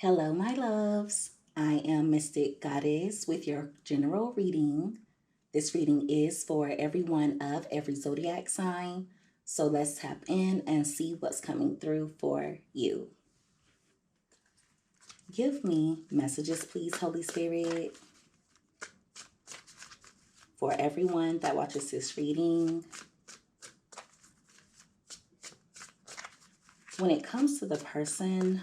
Hello, my loves. I am Mystic Goddess with your general reading. This reading is for everyone of every zodiac sign. So let's tap in and see what's coming through for you. Give me messages, please, Holy Spirit, for everyone that watches this reading. When it comes to the person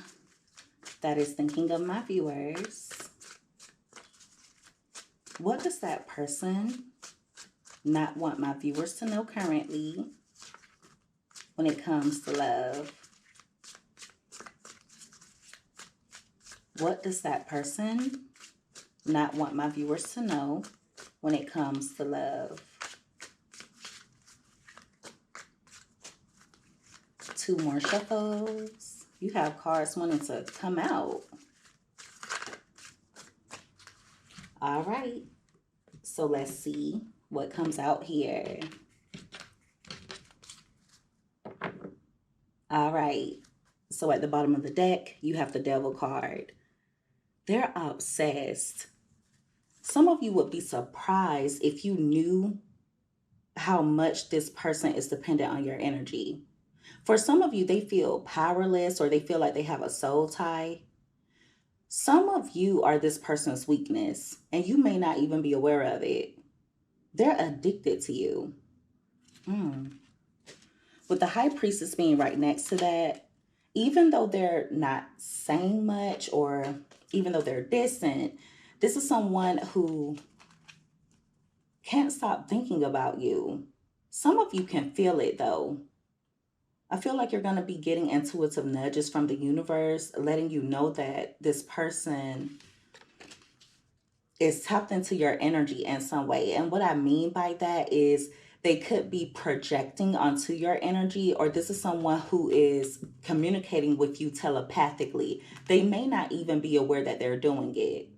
that is thinking of my viewers, what does that person not want my viewers to know currently when it comes to love? What does that person not want my viewers to know when it comes to love? Two more shuffles. You have cards wanting to come out. All right. So let's see what comes out here. All right. So at the bottom of the deck, you have the Devil card. They're obsessed. Some of you would be surprised if you knew how much this person is dependent on your energy. For some of you, they feel powerless or they feel like they have a soul tie. Some of you are this person's weakness, and you may not even be aware of it. They're addicted to you. With the High Priestess being right next to that, even though they're not saying much or even though they're distant, this is someone who can't stop thinking about you. Some of you can feel it though. I feel like you're going to be getting intuitive nudges from the universe, letting you know that this person is tapped into your energy in some way. And what I mean by that is they could be projecting onto your energy, or this is someone who is communicating with you telepathically. They may not even be aware that they're doing it.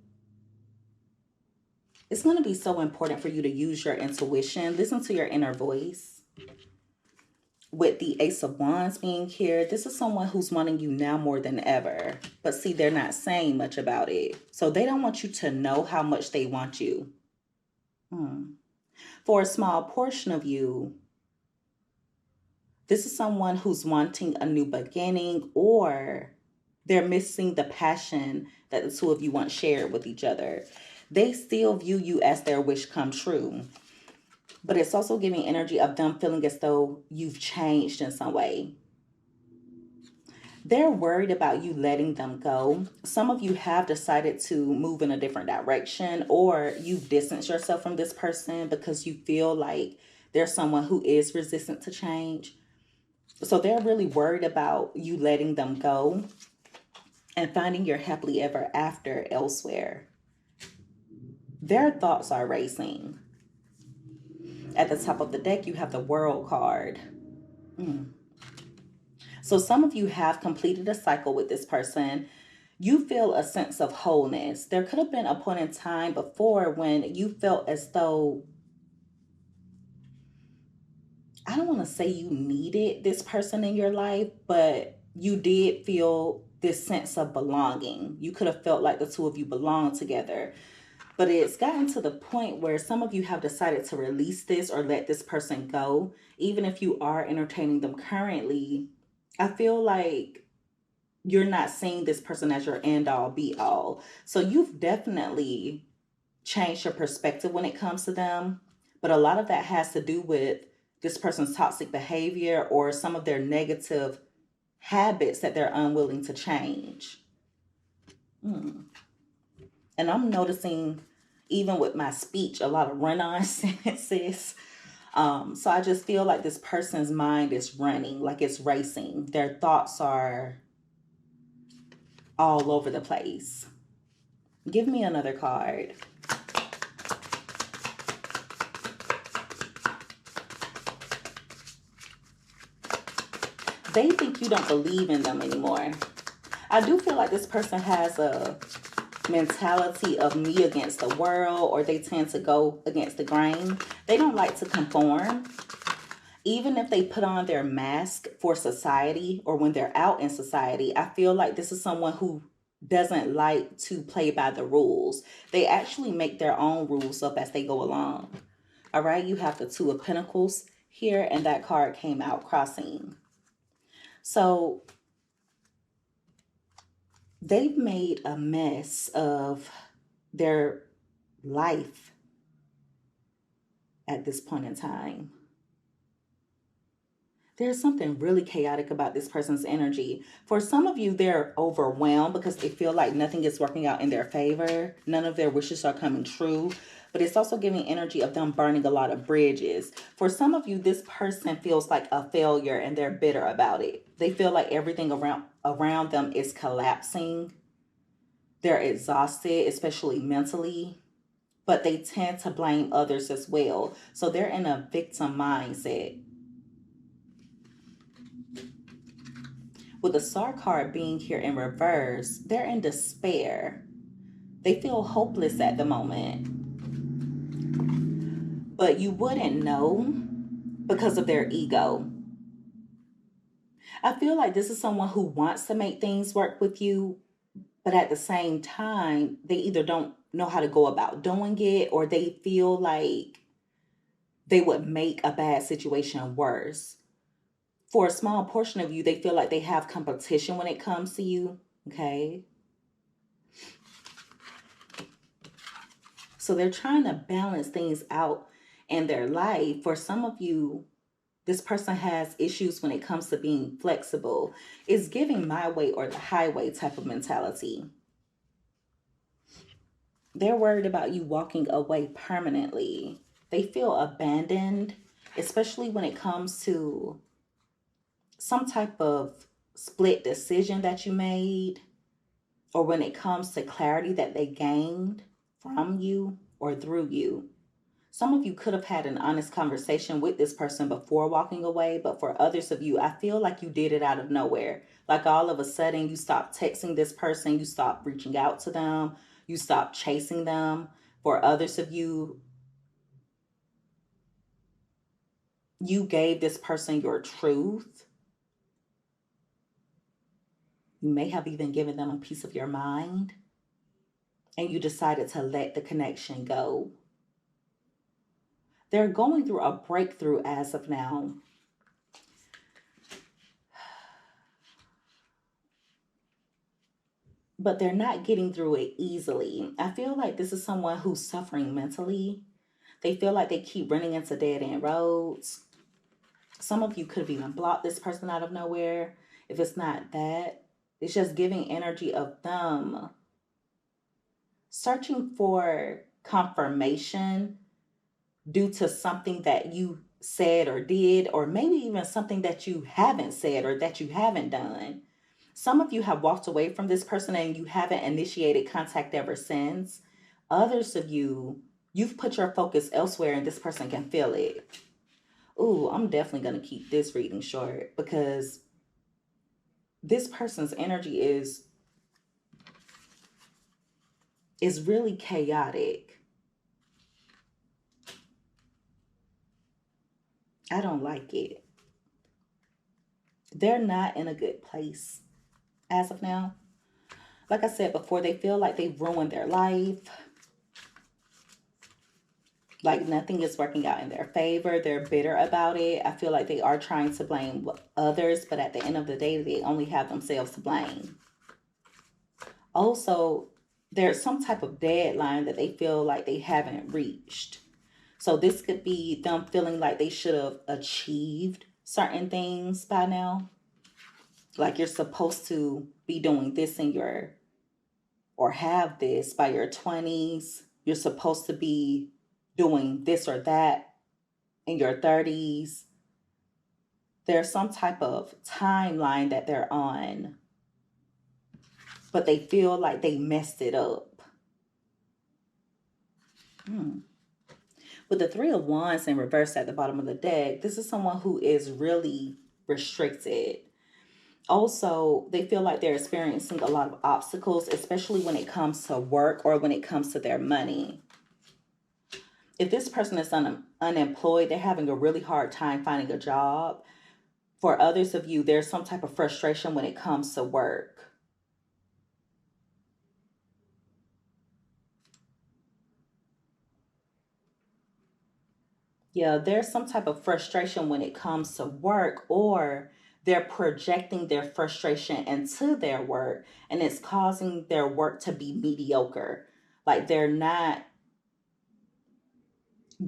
It's going to be so important for you to use your intuition. Listen to your inner voice. With the Ace of Wands being here, this is someone who's wanting you now more than ever. But see, they're not saying much about it. So they don't want you to know how much they want you. For a small portion of you, this is someone who's wanting a new beginning, or they're missing the passion that the two of you once shared with each other. They still view you as their wish come true. But it's also giving energy of them feeling as though you've changed in some way. They're worried about you letting them go. Some of you have decided to move in a different direction, or you've distanced yourself from this person because you feel like there's someone who is resistant to change. So they're really worried about you letting them go and finding your happily ever after elsewhere. Their thoughts are racing. At the top of the deck, you have the World card. So some of you have completed a cycle with this person. You feel a sense of wholeness. There could have been a point in time before when you felt as though, I don't want to say you needed this person in your life, but you did feel this sense of belonging. You could have felt like the two of you belonged together. But it's gotten to the point where some of you have decided to release this or let this person go. Even if you are entertaining them currently, I feel like you're not seeing this person as your end all be all. So you've definitely changed your perspective when it comes to them. But a lot of that has to do with this person's toxic behavior or some of their negative habits that they're unwilling to change. And I'm noticing, even with my speech, a lot of run-on sentences. So I just feel like this person's mind is running, like it's racing. Their thoughts are all over the place. Give me another card. They think you don't believe in them anymore. I do feel like this person has a mentality of me against the world, or they tend to go against the grain. They don't like to conform. Even if they put on their mask for society or when they're out in society, I feel like this is someone who doesn't like to play by the rules. They actually make their own rules up as they go along. All right, you have the Two of Pentacles here, and that card came out crossing. So they've made a mess of their life at this point in time. There's something really chaotic about this person's energy. For some of you, they're overwhelmed because they feel like nothing is working out in their favor. None of their wishes are coming true. But it's also giving energy of them burning a lot of bridges. For some of you, this person feels like a failure and they're bitter about it. They feel like everything around them is collapsing. They're exhausted, especially mentally. But they tend to blame others as well. So they're in a victim mindset. With the Star card being here in reverse, they're in despair. They feel hopeless at the moment. But you wouldn't know because of their ego. I feel like this is someone who wants to make things work with you, but at the same time, they either don't know how to go about doing it, or they feel like they would make a bad situation worse. For a small portion of you, they feel like they have competition when it comes to you, okay? So they're trying to balance things out in their life. For some of you, this person has issues when it comes to being flexible. It's giving my way or the highway type of mentality. They're worried about you walking away permanently. They feel abandoned, especially when it comes to some type of split decision that you made, or when it comes to clarity that they gained from you or through you. Some of you could have had an honest conversation with this person before walking away, but for others of you, I feel like you did it out of nowhere. Like all of a sudden, you stopped texting this person, you stopped reaching out to them, you stopped chasing them. For others of you, you gave this person your truth. You may have even given them a piece of your mind, and you decided to let the connection go. They're going through a breakthrough as of now. But they're not getting through it easily. I feel like this is someone who's suffering mentally. They feel like they keep running into dead end roads. Some of you could have even blocked this person out of nowhere. If it's not that, it's just giving energy of them searching for confirmation due to something that you said or did, or maybe even something that you haven't said or that you haven't done. Some of you have walked away from this person and you haven't initiated contact ever since. Others of you, you've put your focus elsewhere and this person can feel it. Ooh, I'm definitely going to keep this reading short because this person's energy is really chaotic. I don't like it. They're not in a good place as of now. Like I said before, they feel like they've ruined their life. Like nothing is working out in their favor. They're bitter about it. I feel like they are trying to blame others, but at the end of the day, they only have themselves to blame. Also, there's some type of deadline that they feel like they haven't reached. So this could be them feeling like they should have achieved certain things by now. Like you're supposed to be doing this in your, or have this by your 20s. You're supposed to be doing this or that in your 30s. There's some type of timeline that they're on, but they feel like they messed it up. With the Three of Wands in reverse at the bottom of the deck, this is someone who is really restricted. Also, they feel like they're experiencing a lot of obstacles, especially when it comes to work or when it comes to their money. If this person is unemployed, they're having a really hard time finding a job. For others of you, there's some type of frustration when it comes to work. Yeah, there's some type of frustration when it comes to work, or they're projecting their frustration into their work, and it's causing their work to be mediocre. Like they're not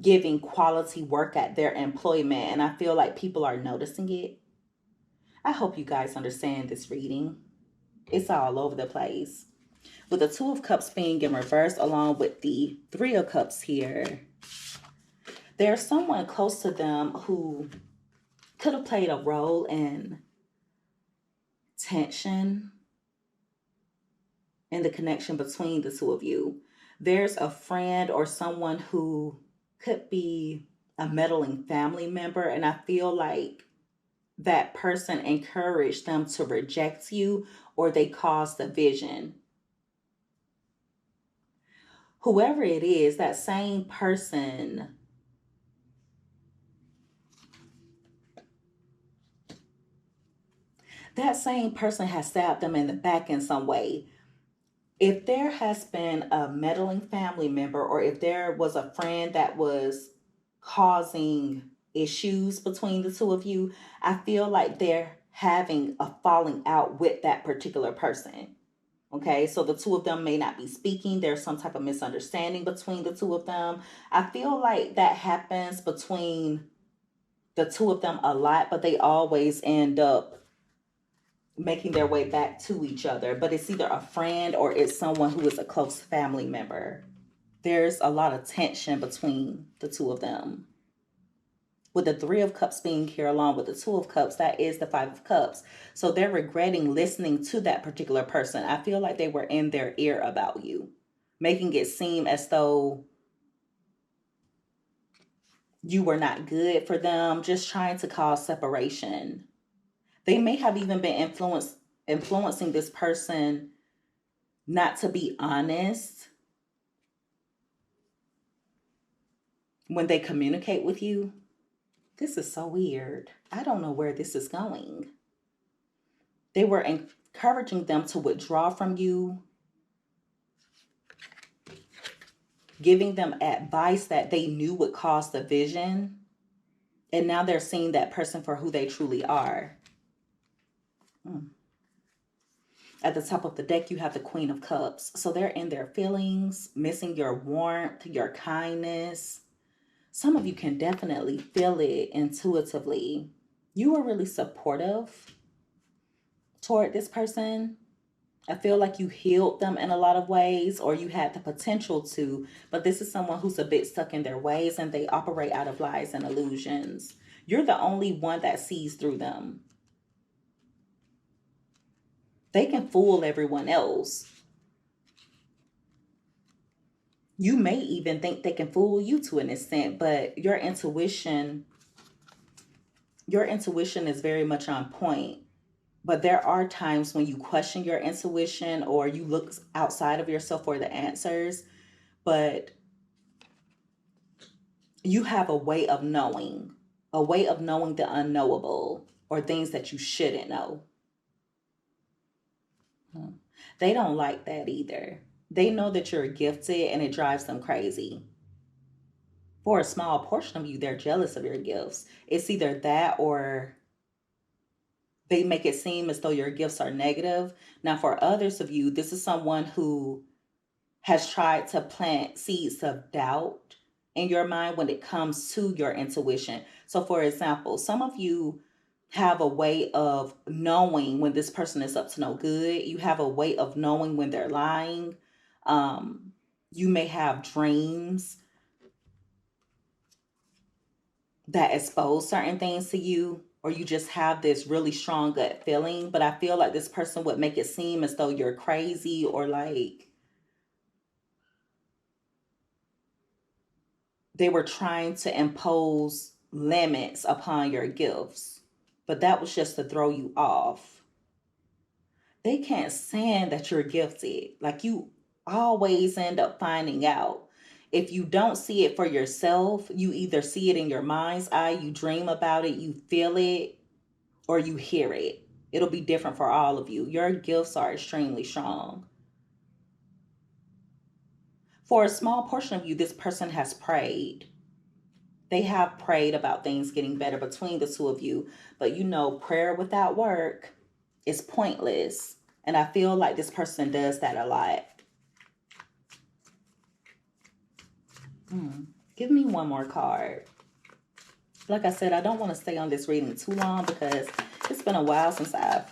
giving quality work at their employment, and I feel like people are noticing it. I hope you guys understand this reading. It's all over the place. With the Two of Cups being in reverse, along with the Three of Cups here, there's someone close to them who could have played a role in tension and the connection between the two of you. There's a friend or someone who could be a meddling family member, and I feel like that person encouraged them to reject you, or they caused division. Whoever it is, that same person has stabbed them in the back in some way. If there has been a meddling family member, or if there was a friend that was causing issues between the two of you, I feel like they're having a falling out with that particular person. Okay, so the two of them may not be speaking. There's some type of misunderstanding between the two of them. I feel like that happens between the two of them a lot, but they always end up making their way back to each other. But it's either a friend or it's someone who is a close family member. There's a lot of tension between the two of them. With the Three of Cups being here along with the Two of Cups, that is the Five of Cups. So they're regretting listening to that particular person. I feel like they were in their ear about you, making it seem as though you were not good for them, just trying to cause separation. They may have even been influencing this person not to be honest when they communicate with you. This is so weird. I don't know where this is going. They were encouraging them to withdraw from you, giving them advice that they knew would cause division. And now they're seeing that person for who they truly are. At the top of the deck, you have the Queen of Cups. So they're in their feelings, missing your warmth, your kindness. Some of you can definitely feel it intuitively. You are really supportive toward this person. I feel like you healed them in a lot of ways, or you had the potential to, but this is someone who's a bit stuck in their ways and they operate out of lies and illusions. You're the only one that sees through them. They can fool everyone else. You may even think they can fool you to an extent, but your intuition is very much on point. But there are times when you question your intuition or you look outside of yourself for the answers, but you have a way of knowing the unknowable or things that you shouldn't know. They don't like that either. They know that you're gifted and it drives them crazy. For a small portion of you, they're jealous of your gifts. It's either that or they make it seem as though your gifts are negative. Now, for others of you, this is someone who has tried to plant seeds of doubt in your mind when it comes to your intuition. So, for example, some of you have a way of knowing when this person is up to no good. You have a way of knowing when they're lying. You may have dreams that expose certain things to you, or you just have this really strong gut feeling. But I feel like this person would make it seem as though you're crazy, or like they were trying to impose limits upon your gifts. But that was just to throw you off. They can't stand that you're gifted. Like, you always end up finding out. If you don't see it for yourself, you either see it in your mind's eye, you dream about it, you feel it, or you hear it. It'll be different for all of you. Your gifts are extremely strong. For a small portion of you, this person has prayed. They have prayed about things getting better between the two of you, but you know, prayer without work is pointless. And I feel like this person does that a lot. Give me one more card. Like I said, I don't want to stay on this reading too long because it's been a while since I've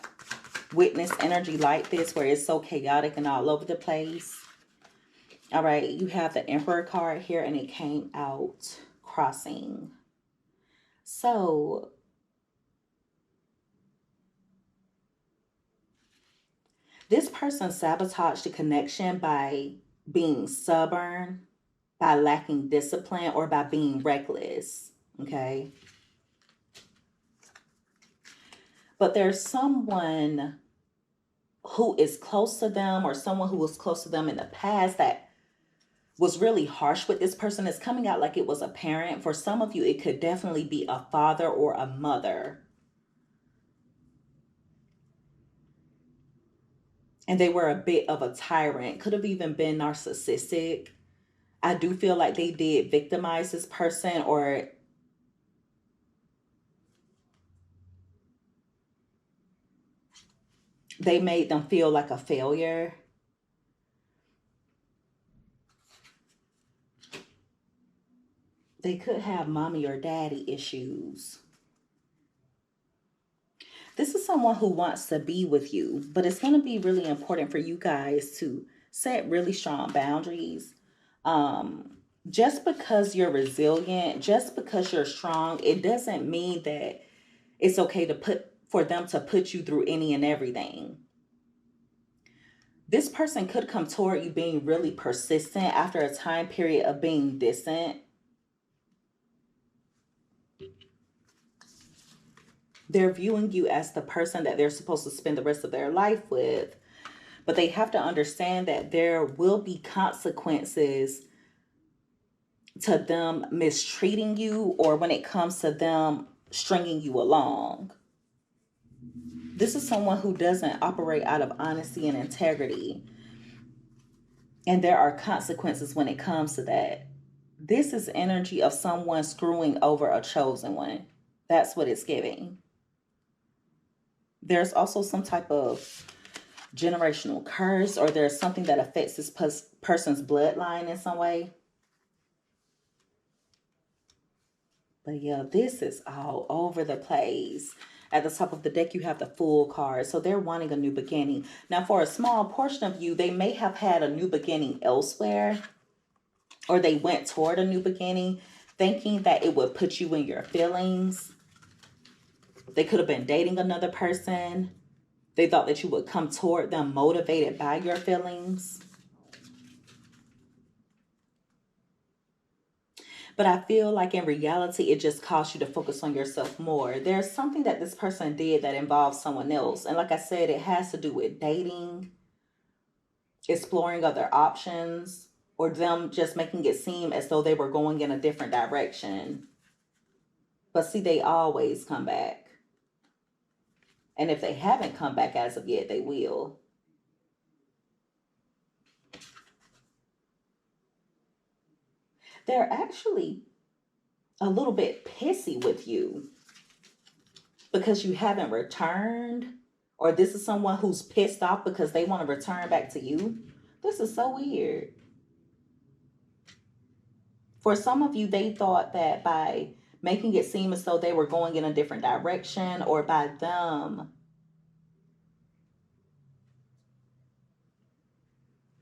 witnessed energy like this where it's so chaotic and all over the place. All right, you have the Emperor card here and it came out crossing. So this person sabotaged the connection by being stubborn, by lacking discipline, or by being reckless. Okay. But there's someone who is close to them or someone who was close to them in the past that was really harsh with this person. Is coming out like it was a parent. For some of you, it could definitely be a father or a mother. And they were a bit of a tyrant. Could have even been narcissistic. I do feel like they did victimize this person, or they made them feel like a failure. They could have mommy or daddy issues. This is someone who wants to be with you, but it's going to be really important for you guys to set really strong boundaries. Just because you're resilient, just because you're strong, it doesn't mean that it's okay for them to put you through any and everything. This person could come toward you being really persistent after a time period of being distant. They're viewing you as the person that they're supposed to spend the rest of their life with. But they have to understand that there will be consequences to them mistreating you, or when it comes to them stringing you along. This is someone who doesn't operate out of honesty and integrity. And there are consequences when it comes to that. This is energy of someone screwing over a chosen one. That's what it's giving. There's also some type of generational curse, or there's something that affects this person's bloodline in some way. But yeah, this is all over the place. At the top of the deck, you have the Fool card. So they're wanting a new beginning. Now, for a small portion of you, they may have had a new beginning elsewhere, or they went toward a new beginning thinking that it would put you in your feelings. They could have been dating another person. They thought that you would come toward them motivated by your feelings. But I feel like in reality, it just caused you to focus on yourself more. There's something that this person did that involves someone else. And like I said, it has to do with dating, exploring other options, or them just making it seem as though they were going in a different direction. But see, they always come back. And if they haven't come back as of yet, they will. They're actually a little bit pissy with you because you haven't returned, or this is someone who's pissed off because they want to return back to you. This is so weird. For some of you, they thought that by making it seem as though they were going in a different direction, or by them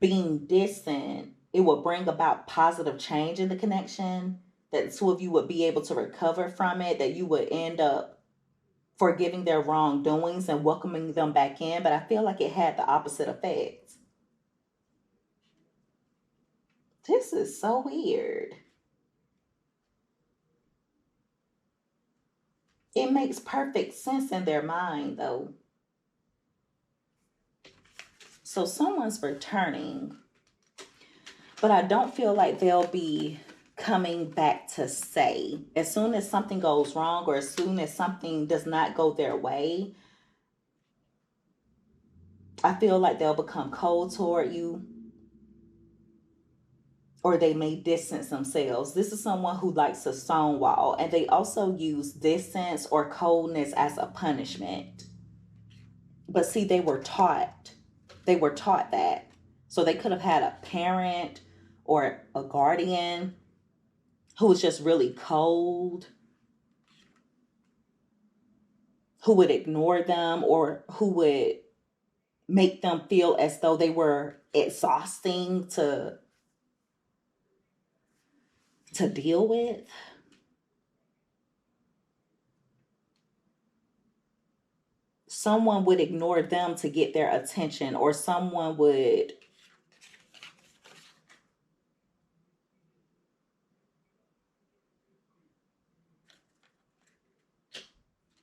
being distant, it would bring about positive change in the connection, that the two of you would be able to recover from it, that you would end up forgiving their wrongdoings and welcoming them back in. But I feel like it had the opposite effect. This is so weird. It makes perfect sense in their mind, though. So someone's returning, but I don't feel like they'll be coming back to stay. As soon as something goes wrong, or as soon as something does not go their way, I feel like they'll become cold toward you. or they may distance themselves. This is someone who likes to stonewall, and they also use distance or coldness as a punishment. But see, they were taught that. So they could have had a parent or a guardian who was just really cold, who would ignore them, or who would make them feel as though they were exhausting to deal with. Someone would ignore them to get their attention, or someone would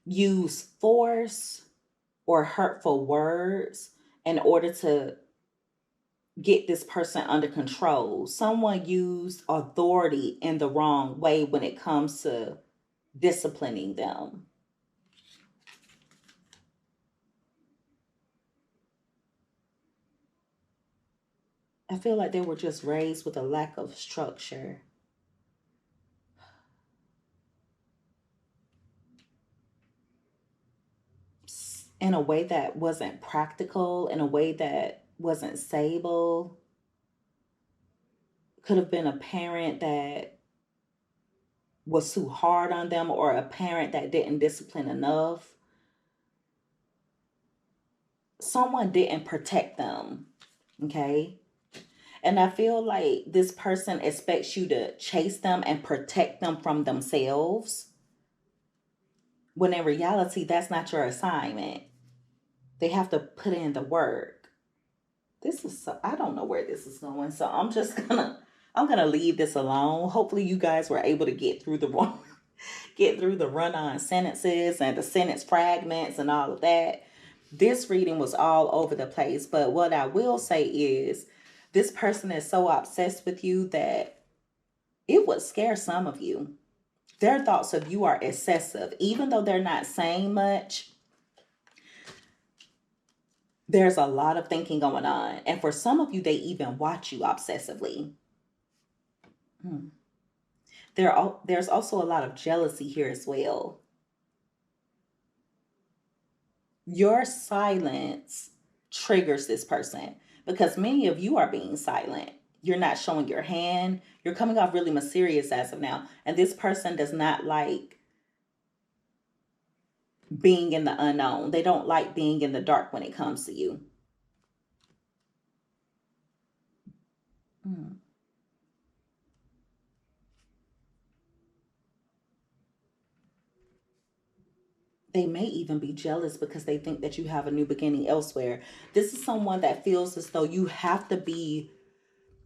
use force or hurtful words in order to get this person under control. Someone used authority in the wrong way when it comes to disciplining them. I feel like they were just raised with a lack of structure. In a way that wasn't practical, in a way that wasn't stable. Could have been a parent that was too hard on them, or a parent that didn't discipline enough. Someone didn't protect them, okay? And I feel like this person expects you to chase them and protect them from themselves, when in reality, that's not your assignment. They have to put in the work. This is so, I don't know where this is going, so I'm gonna leave this alone. Hopefully you guys were able to get through the run-on sentences and the sentence fragments and all of that. This reading was all over the place, but what I will say is this person is so obsessed with you that it would scare some of you. Their thoughts of you are excessive. Even though they're not saying much, there's a lot of thinking going on. And for some of you, they even watch you obsessively. There's also a lot of jealousy here as well. Your silence triggers this person because many of you are being silent. You're not showing your hand. You're coming off really mysterious as of now. And this person does not like being in the unknown. They don't like being in the dark when it comes to you. Hmm. They may even be jealous because they think that you have a new beginning elsewhere. This is someone that feels as though you have to be,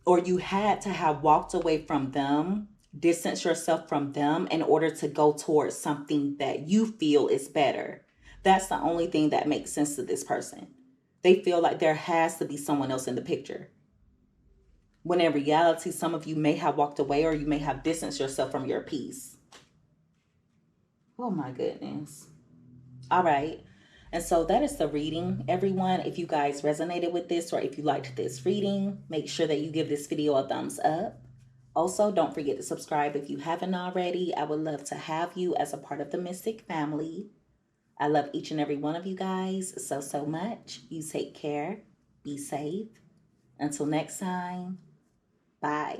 or you had to have walked away from them, distance yourself from them in order to go towards something that you feel is better. That's the only thing that makes sense to this person. They feel like there has to be someone else in the picture. When in reality, some of you may have walked away, or you may have distanced yourself from your peace. Oh my goodness. All right. And so that is the reading, everyone. If you guys resonated with this, or if you liked this reading, make sure that you give this video a thumbs up. Also, don't forget to subscribe if you haven't already. I would love to have you as a part of the Mystic family. I love each and every one of you guys so, so much. You take care. Be safe. Until next time, bye.